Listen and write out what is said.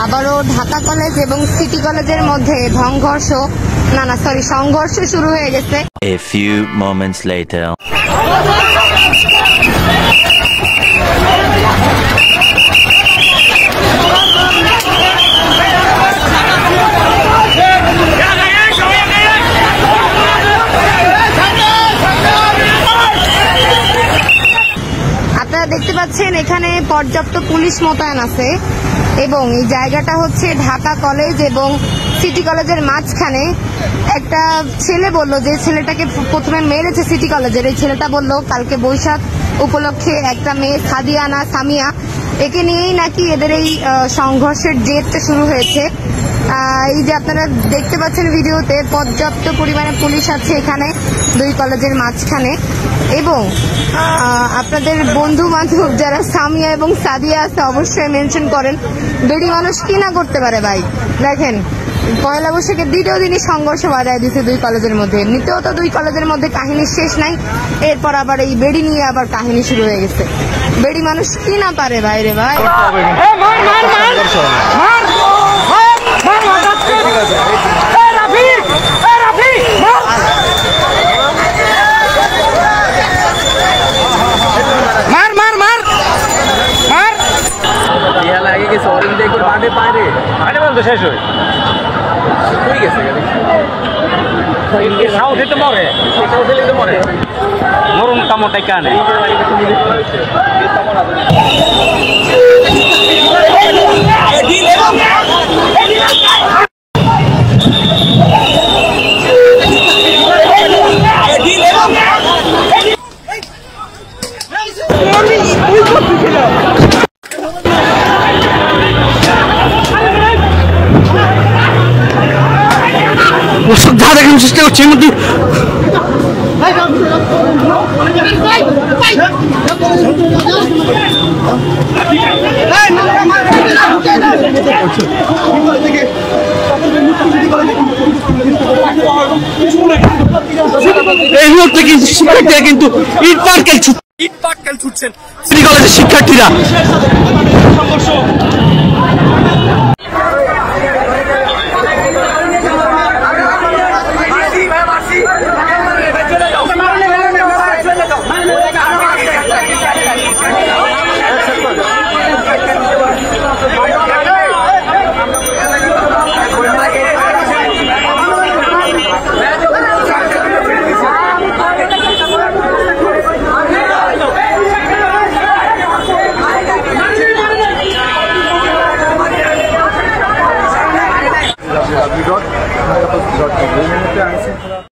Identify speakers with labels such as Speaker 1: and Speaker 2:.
Speaker 1: আবারও ঢাকা কলেজ এবং সিটি কলেজের মধ্যে সংঘর্ষ শুরু হয়ে গেছে।
Speaker 2: A few moments later.
Speaker 1: আপনারা দেখতে পাচ্ছেন এখানে পর্যাপ্ত পুলিশ মোতায়েন আছে এবং এই জায়গাটা হচ্ছে ঢাকা কলেজ এবং সিটি কলেজের মাঝখানে। একটা ছেলে বলল, যে ছেলেটাকে প্রথমে মেরেছে সিটি কলেজের, এই ছেলেটা বলল কালকে বৈশাখ উপলক্ষে একটা মেয়ে সামিয়া, একে নিয়েই নাকি এদের এই সংঘর্ষের জেরটা শুরু হয়েছে। এই যে আপনারা দেখতে পাচ্ছেন ভিডিওতে, পর্যাপ্ত পরিমাণে পুলিশ আছে এখানে দুই কলেজের মাঝখানে। এবং আপনাদের বন্ধু বান্ধব যারা সামিয়া এবং সাদিয়া আছে অবশ্যই মেনশন করেন, বেডি মানুষ কি না করতে পারে ভাই। দেখেন, পয়লা বৈশাখের দ্বিতীয় দিনই সংঘর্ষ বাজায় দিচ্ছে দুই কলেজের মধ্যে। নিতেও তো দুই কলেজের মধ্যে কাহিনী শেষ নাই, এরপর আবার এই বেডি নিয়ে আবার কাহিনী শুরু হয়ে গেছে। বেডি মানুষ কি না পারে ভাই রে ভাই।
Speaker 3: মরুন কামটাই কানে
Speaker 4: যা দেখানোর চেষ্টা করছি এর মধ্যে এই মুহূর্তে কিন্তু শিক্ষার্থীরা কিন্তু ইট পাটকেল ছুটছেন সিটি কলেজের শিক্ষার্থীরা।